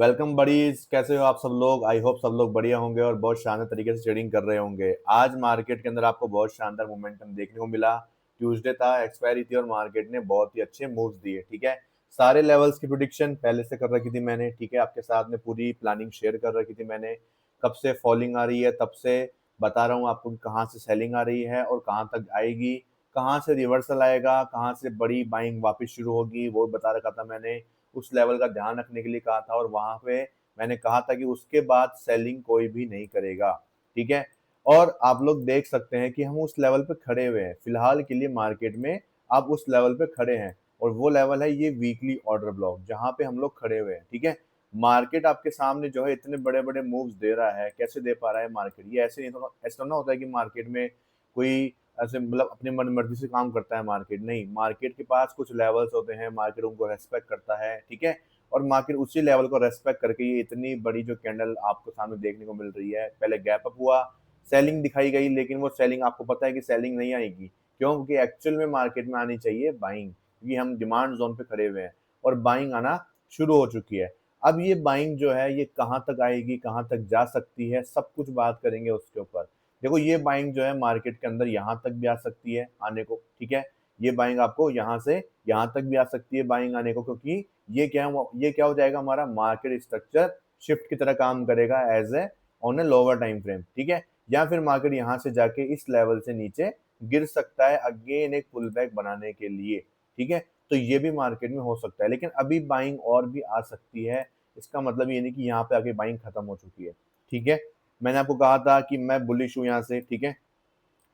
Welcome buddies, कैसे हो आप सब लोग। आई होप सब लोग बढ़िया होंगे और बहुत शानदार तरीके से ट्रेडिंग कर रहे होंगे। आज मार्केट के अंदर आपको बहुत शानदार मोमेंटम देखने को मिला। ट्यूसडे था, एक्सपायरी थी और मार्केट ने बहुत ही अच्छे मूव्स दिए। ठीक है, सारे लेवल्स की प्रिडिक्शन पहले से कर रखी थी मैंने। ठीक है, आपके साथ में पूरी प्लानिंग शेयर कर रखी थी मैंने। कब से फॉलिंग आ रही है तब से बता रहा हूँ आपको कि कहाँ से सेलिंग आ रही है और कहाँ तक आएगी, कहाँ से रिवर्सल आएगा, कहाँ से बड़ी बाइंग वापस शुरू होगी, वो बता रखा था मैंने। उस लेवल का ध्यान रखने के लिए कहा था और वहां पे मैंने कहा था कि उसके बाद सेलिंग कोई भी नहीं करेगा। ठीक है, और आप लोग देख सकते हैं कि हम उस लेवल पे खड़े हुए हैं फिलहाल के लिए मार्केट में। आप उस लेवल पे खड़े हैं और वो लेवल है ये वीकली ऑर्डर ब्लॉक जहां पे हम लोग खड़े हुए हैं। ठीक है, मार्केट आपके सामने जो है इतने बड़े बड़े मूव्स दे रहा है, कैसे दे पा रहा है मार्केट। ये ऐसे नहीं, तो ऐसा ना होता है कि मार्केट में कोई ऐसे मतलब अपनी मन मर्जी से काम करता है मार्केट। नहीं, मार्केट के पास कुछ लेवल्स होते हैं, मार्केट उनको रेस्पेक्ट करता है। ठीक है, और मार्केट उसी लेवल को रेस्पेक्ट करके ये इतनी बड़ी जो कैंडल आपको सामने देखने को मिल रही है। पहले गैप अप हुआ, सेलिंग दिखाई गई, लेकिन वो सेलिंग आपको पता है कि सेलिंग नहीं आएगी। क्यों? क्योंकि एक्चुअल में मार्केट में आनी चाहिए बाइंग, क्योंकि हम डिमांड जोन पे खड़े हुए हैं और बाइंग आना शुरू हो चुकी है। अब ये बाइंग जो है ये कहाँ तक आएगी, कहाँ तक जा सकती है, सब कुछ बात करेंगे उसके ऊपर। देखो, ये बाइंग जो है मार्केट के अंदर यहाँ तक भी आ सकती है आने को। ठीक है, ये बाइंग आपको यहाँ से यहाँ तक भी आ सकती है बाइंग आने को, क्योंकि ये क्या हो जाएगा, हमारा मार्केट स्ट्रक्चर शिफ्ट की तरह काम करेगा as a on a lower time frame. ठीक है, या फिर मार्केट यहाँ से जाके इस लेवल से नीचे गिर सकता है अगेन एक पुल बैक बनाने के लिए। ठीक है, तो ये भी मार्केट में हो सकता है, लेकिन अभी बाइंग और भी आ सकती है। इसका मतलब ये नहीं कि यहाँ पे आके बाइंग खत्म हो चुकी है। ठीक है, मैंने आपको कहा था कि मैं बुलिश हूँ यहाँ से। ठीक है,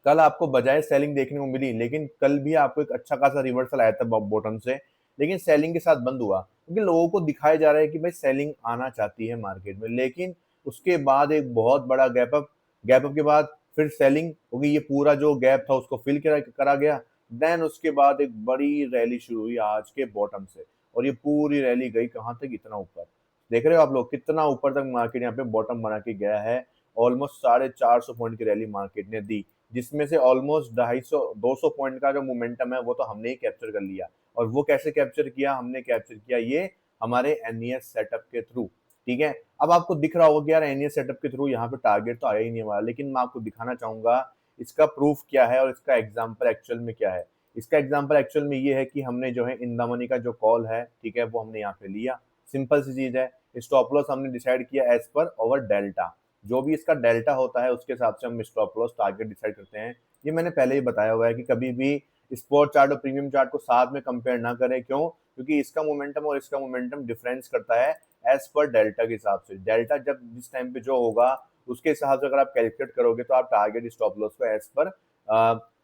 कल आपको बजाय सेलिंग देखने को मिली, लेकिन कल भी आपको एक अच्छा खासा रिवर्सल आया था बॉटम से, लेकिन सेलिंग के साथ बंद हुआ क्योंकि लोगों को दिखाया जा रहा है कि भाई सेलिंग आना चाहती है मार्केट में। लेकिन उसके बाद एक बहुत बड़ा गैप अप के बाद फिर सेलिंग हो गई। ये पूरा जो गैप था उसको फिल करा गया। देन उसके बाद एक बड़ी रैली शुरू हुई आज के बॉटम से, और ये पूरी रैली गई कहाँ तक, इतना ऊपर। देख रहे हो आप लोग कितना ऊपर तक मार्केट यहाँ पे बॉटम बना के गया है। ऑलमोस्ट 450 पॉइंट की रैली मार्केट ने दी, जिसमें से ऑलमोस्ट 250 पॉइंट का जो मोमेंटम है वो तो हमने ही कैप्चर कर लिया। और वो कैसे कैप्चर किया, हमने कैप्चर किया ये हमारे एनईएस सेटअप के थ्रू। ठीक है, अब आपको दिख रहा होगा कि यार एनईएस सेटअप के थ्रू यहाँ पे टारगेट तो आया ही नहीं वाला, लेकिन मैं आपको दिखाना चाहूंगा इसका प्रूफ क्या है और इसका एग्जाम्पल एक्चुअल में क्या है। इसका एग्जाम्पल एक्चुअल में ये है कि हमने जो है इन द मनी का जो कॉल है, ठीक है, वो हमने यहाँ पे लिया। सिंपल सी चीज है, स्टॉप लॉस हमने डिसाइड किया एज पर ओवर डेल्टा। जो भी इसका डेल्टा होता है उसके हिसाब से हम स्टॉप लॉस टारगेट डिसाइड करते हैं। ये मैंने पहले ही बताया हुआ है कि कभी भी स्पॉट चार्ट और प्रीमियम चार्ट को साथ में कंपेयर ना करें। क्यों? क्योंकि इसका मोमेंटम और इसका मोमेंटम डिफरेंस करता है एज पर डेल्टा के हिसाब से। डेल्टा जब जिस टाइम पे जो होगा उसके हिसाब से अगर आप कैलकुलेट करोगे तो आप टारगेट स्टॉप लॉस को एज पर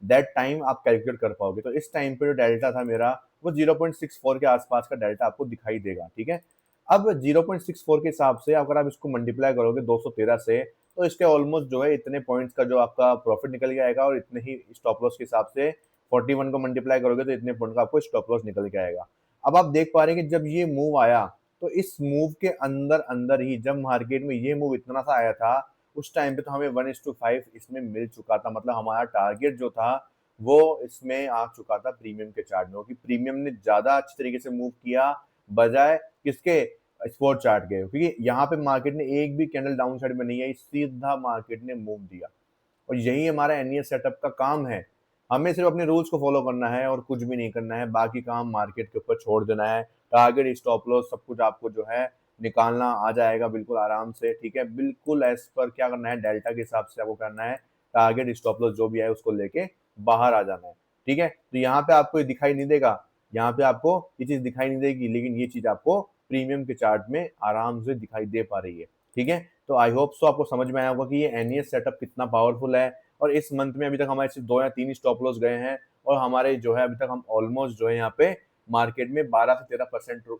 दैट टाइम आप कैलकुलेट कर पाओगे। तो इस टाइम पे जो डेल्टा था मेरा वो 0.64 के आसपास का डेल्टा आपको दिखाई देगा। ठीक है, अब 0.64 के हिसाब से अगर आप इसको मल्टीप्लाई करोगे 213 से, तो इसके ऑलमोस्ट जो है इतने पॉइंट्स का जो आपका प्रॉफिट निकल के आएगा, और इतने ही स्टॉप लॉस के हिसाब से 41 को मल्टीप्लाई करोगे तो इतने पॉइंट का आपको स्टॉप लॉस निकल के आएगा। अब आप देख पा रहे हैं कि जब ये मूव आया तो इस मूव के अंदर अंदर ही जब मार्केट में ये मूव इतना सा आया था, उस टाइम पे तो हमें 1:5 इसमें मिल चुका था। मतलब हमारा टारगेट जो था वो इसमें आ चुका था प्रीमियम के चार्ट में, क्योंकि प्रीमियम ने ज्यादा अच्छी तरीके से मूव किया बजाय किसके, स्पॉट चार्ट के। क्योंकि यहाँ पे मार्केट ने एक भी कैंडल डाउन साइड में नहीं आई, सीधा मार्केट ने मूव दिया। और यही हमारा एनईएस सेटअप का काम है। हमें सिर्फ अपने रूल्स को फॉलो करना है और कुछ भी नहीं करना है, बाकी काम मार्केट के ऊपर छोड़ देना है। टारगेट स्टॉप लॉस सब कुछ आपको जो है निकालना आ जाएगा बिल्कुल आराम से। ठीक है, बिल्कुल एज पर क्या करना है, डेल्टा के हिसाब से आपको करना है। टारगेट स्टॉप लॉस जो भी है उसको लेके बाहर आ जाना है। ठीक है, तो यहाँ पे आपको ये दिखाई नहीं देगा, यहाँ पे आपको ये चीज दिखाई नहीं देगी, लेकिन ये चीज आपको प्रीमियम के चार्ट में आराम से दिखाई दे पा रही है। ठीक है, तो आई होप सो आपको समझ में आया होगा कि ये एनईएस सेटअप कितना पावरफुल है। और इस मंथ में अभी तक हमारे सिर्फ 2 या 3 स्टॉप लॉस गए हैं, और हमारे जो है अभी तक हम ऑलमोस्ट जो है यहाँ पे मार्केट में 12 से 13%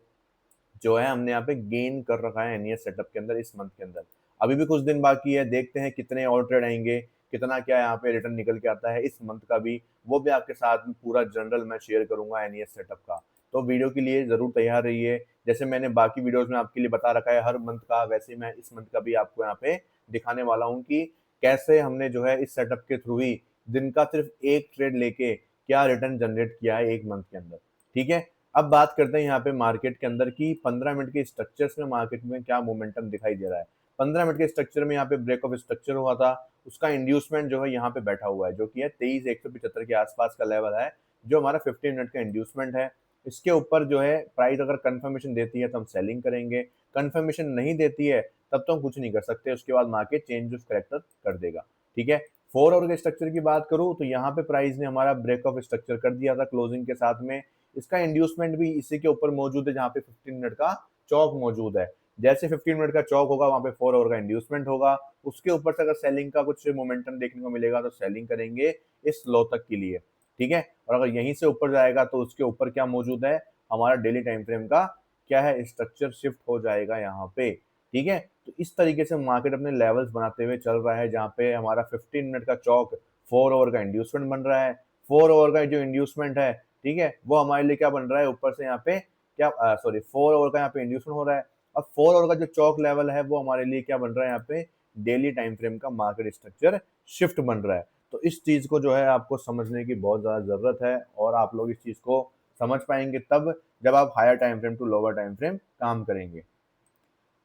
जो है हमने यहाँ पे गेन कर रखा है एनईएस सेटअप के अंदर इस मंथ के अंदर। अभी भी कुछ दिन बाकी है, देखते हैं कितने और ट्रेड आएंगे, कितना क्या यहाँ पे रिटर्न निकल के आता है इस मंथ का भी। वो भी आपके साथ में पूरा जनरल मैं शेयर करूंगा एनईएस सेटअप का। तो वीडियो के लिए जरूर तैयार रहिए। जैसे मैंने बाकी वीडियोस में आपके लिए बता रखा है हर मंथ का, वैसे ही मैं इस मंथ का भी आपको यहाँ पे दिखाने वाला हूँ कि कैसे हमने जो है इस सेटअप के थ्रू ही दिन का सिर्फ एक ट्रेड लेके क्या रिटर्न जनरेट किया है एक मंथ के अंदर। ठीक है, अब बात करते हैं यहाँ पे मार्केट के अंदर की 15 मिनट के स्ट्रक्चर्स में मार्केट में क्या मोमेंटम दिखाई दे रहा है। 15 मिनट के स्ट्रक्चर में यहाँ पे ब्रेक ऑफ स्ट्रक्चर हुआ था, उसका इंड्यूसमेंट जो है यहाँ पे बैठा हुआ है, जो कि है 23,175 के आसपास का लेवल है, जो हमारा 15 मिनट का इंड्यूसमेंट है। इसके ऊपर जो है प्राइस अगर कंफर्मेशन देती है तो हम सेलिंग करेंगे, कंफर्मेशन नहीं देती है तब तो हम कुछ नहीं कर सकते, उसके बाद मार्केट चेंज ऑफ कैरेक्टर कर देगा। ठीक है, 4 आवर के स्ट्रक्चर की बात करूँ तो यहाँ पे प्राइस ने हमारा ब्रेक ऑफ स्ट्रक्चर कर दिया था क्लोजिंग के साथ में। इसका इंड्यूसमेंट भी इसी के ऊपर मौजूद है, जहाँ पे 15 मिनट का चौक मौजूद है। जैसे 15 मिनट का चौक होगा, वहाँ पे 4 आवर का इंड्यूसमेंट होगा। उसके ऊपर से अगर सेलिंग का कुछ मोमेंटम देखने को मिलेगा तो सेलिंग करेंगे इस लो तक के लिए। ठीक है, और अगर यहीं से ऊपर जाएगा तो उसके ऊपर क्या मौजूद है, हमारा डेली टाइम फ्रेम का क्या है, स्ट्रक्चर शिफ्ट हो जाएगा यहाँ पे। ठीक है, तो इस तरीके से मार्केट अपने लेवल्स बनाते हुए चल रहा है, जहाँ पे हमारा 15 मिनट का चौक 4 आवर का इंड्यूसमेंट बन रहा है। 4 आवर का जो इंड्यूसमेंट है, ठीक है, वो हमारे लिए क्या बन रहा है, ऊपर से यहाँ पे क्या सॉरी 4 आवर का यहाँ पे इंड्यूसमेंट हो रहा है। अब 4 आवर का जो चौक लेवल है वो हमारे लिए क्या बन रहा है, यहाँ पे डेली टाइम फ्रेम का मार्केट स्ट्रक्चर शिफ्ट बन रहा है। तो इस चीज को जो है आपको समझने की बहुत ज्यादा जरूरत है, और आप लोग इस चीज को समझ पाएंगे तब जब आप higher time frame to lower time frame काम करेंगे।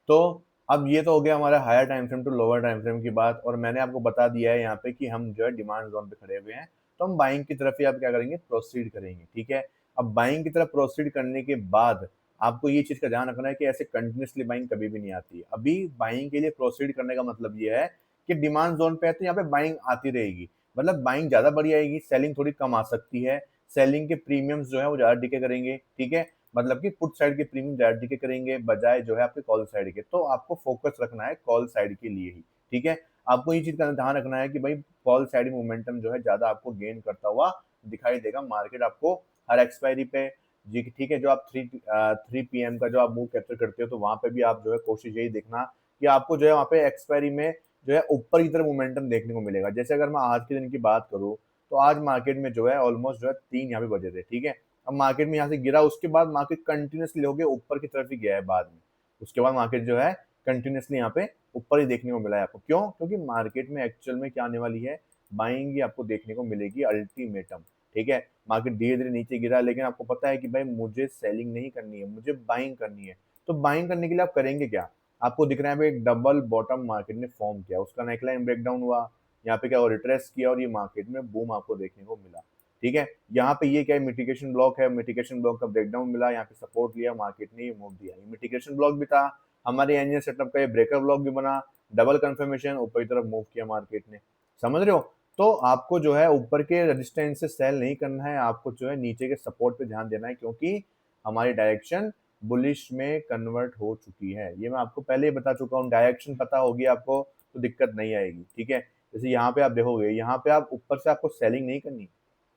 तो अब ये तो हो गया हमारा higher time frame to lower time frame की बात, और मैंने आपको बता दिया है यहाँ पे कि हम जो है डिमांड जोन पे खड़े हुए हैं, तो हम बाइंग की तरफ ही आप क्या करेंगे, प्रोसीड करेंगे। ठीक है, अब बाइंग की तरफ प्रोसीड करने के बाद आपको ये चीज का ध्यान रखना है कि ऐसे कंटिन्यूसली बाइंग कभी भी नहीं आती है। अभी बाइंग के लिए प्रोसीड करने का मतलब ये है कि डिमांड जोन पे है तो यहाँ पे बाइंग आती रहेगी, मतलब बाइंग ज्यादा बढ़ी आएगी, सेलिंग थोड़ी कम आ सकती है। सेलिंग के प्रीमियम्स जो है वो ज्यादा डिके करेंगे। ठीक है, मतलब कि पुट साइड के प्रीमियम ज्यादा डिके करेंगे बजाय जो है आपके कॉल साइड के, तो आपको फोकस रखना है कॉल साइड के लिए ही। ठीक है, आपको ये चीज का ध्यान रखना है कि भाई कॉल साइड मोमेंटम जो है ज्यादा आपको गेन करता हुआ दिखाई देगा। मार्केट आपको हर एक्सपायरी पे जी, ठीक है, जो आप 3 PM का जो आप मूव कैप्चर करते हो तो वहां पे भी आप जो है कोशिश यही देखना कि आपको जो है वहाँ पे एक्सपायरी में जो है ऊपर की तरफ मोमेंटम देखने को मिलेगा। जैसे अगर मैं आज के दिन की बात करूँ तो आज मार्केट में जो है ऑलमोस्ट जो है 3 यहाँ पे बजे थे। ठीक है, अब मार्केट में यहाँ से गिरा, उसके बाद मार्केट कंटिन्यूसली हो गया ऊपर की तरफ ही गया है बाद में। उसके बाद मार्केट जो है कंटिन्यूसली यहाँ पे ऊपर ही देखने को मिला है आपको। क्यों? क्योंकि मार्केट में एक्चुअल में क्या आने वाली है, बाइंग ही आपको देखने को मिलेगी अल्टीमेटम। ठीक है, मार्केट धीरे धीरे नीचे गिरा, लेकिन आपको पता है कि भाई मुझे सेलिंग नहीं करनी है, मुझे बाइंग करनी है। तो बाइंग करने के लिए आप करेंगे क्या, आपको दिख रहा है भाई एक डबल बॉटम मार्केट ने फॉर्म किया, उसका नेकलाइन ब्रेकडाउन हुआ, यहाँ पे क्या हुआ, रिट्रेस किया, और ये मार्केट में बूम आपको देखने को मिला। ठीक है, यहाँ पे ये क्या है, मिटिगेशन ब्लॉक है, मिटिगेशन ब्लॉक का ब्रेकडाउन मिला, यहाँ पे सपोर्ट लिया, मार्केट ने ये मूव दिया। ये मिटिगेशन ब्लॉक भी था, हमारे एनजीएल सेटअप का ये ब्रेकर ब्लॉक भी बना, डबल कंफर्मेशन, ऊपर की तरफ मूव किया मार्केट ने। समझ रहे हो? तो आपको जो है ऊपर के रेजिस्टेंस से सेल नहीं करना है, आपको जो है नीचे के सपोर्ट पे ध्यान देना है, क्योंकि हमारी डायरेक्शन बुलिश में कन्वर्ट हो चुकी है। ये मैं आपको पहले ही बता चुका हूँ, डायरेक्शन पता होगी आपको तो दिक्कत नहीं आएगी। ठीक है, जैसे यहाँ पे आप देखोगे, यहाँ पे आप ऊपर से आपको सेलिंग नहीं करनी,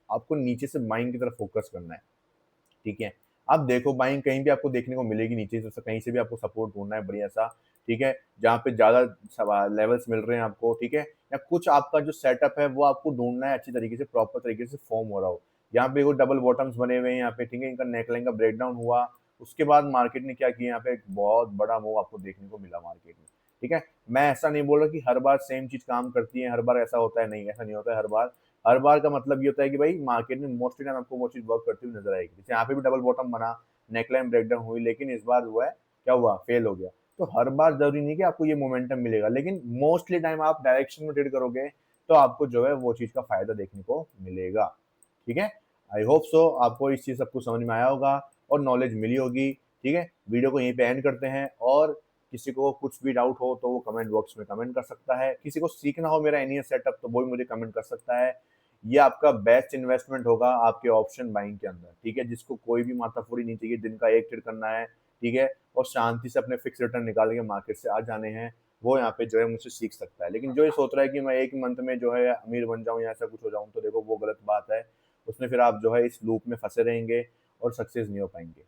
आपको नीचे से बाइंग की तरफ फोकस करना है। ठीक है, आप देखो बाइंग कहीं भी आपको देखने को मिलेगी, नीचे से कहीं से भी आपको सपोर्ट ढूंढना है बढ़िया सा। ठीक है, जहाँ पे ज्यादा लेवल्स मिल रहे हैं आपको। ठीक है, या कुछ आपका जो सेटअप है वो आपको ढूंढना है अच्छी तरीके से, प्रॉपर तरीके से फॉर्म हो रहा हो। यहाँ पे वो डबल बॉटम्स बने हुए हैं यहाँ पे। ठीक है, इनका नेकलाइन का ब्रेकडाउन हुआ, उसके बाद मार्केट ने क्या किया, यहाँ पे एक बहुत बड़ा मूव आपको देखने को मिला मार्केट में। ठीक है, मैं ऐसा नहीं बोल रहा कि हर बार सेम चीज काम करती है, हर बार ऐसा होता है, नहीं ऐसा नहीं होता है हर बार। हर बार का मतलब ये होता है कि भाई मार्केट में मोस्टली टाइम आपको वो चीज वर्क करती हुई नजर आएगी। जैसे यहाँ पे भी डबल बॉटम बना, नेकलाइन ब्रेकडाउन हुई, लेकिन इस बार हुआ है क्या हुआ, फेल हो गया। तो हर बार जरूरी नहीं कि आपको ये मोमेंटम मिलेगा, लेकिन मोस्टली टाइम आप डायरेक्शन में ट्रेड करोगे तो आपको जो है वो चीज का फायदा देखने को मिलेगा। ठीक है, आई होप सो आपको इस चीज सब कुछ समझ में आया होगा और नॉलेज मिली होगी। ठीक है, वीडियो को यहीं पे एंड करते हैं, और किसी को कुछ भी डाउट हो तो वो कमेंट बॉक्स में कमेंट कर सकता है। किसी को सीखना हो मेरा एनीएस सेटअप तो वो भी मुझे कमेंट कर सकता है। ये आपका बेस्ट इन्वेस्टमेंट होगा आपके ऑप्शन बाइंग के अंदर। ठीक है, जिसको कोई भी माथाफोड़ी नहीं चाहिए, दिन का एक ट्रेड करना है। ठीक है, और शांति से अपने फिक्स रिटर्न निकाल के मार्केट से आ जाने हैं, वो यहाँ पे जो है मुझसे सीख सकता है। लेकिन जो ये सोच रहा है कि मैं एक मंथ में जो है अमीर बन जाऊं या ऐसा कुछ हो जाऊं, तो देखो वो गलत बात है। उसमें फिर आप जो है इस लूप में फंसे रहेंगे और सक्सेस नहीं हो पाएंगे।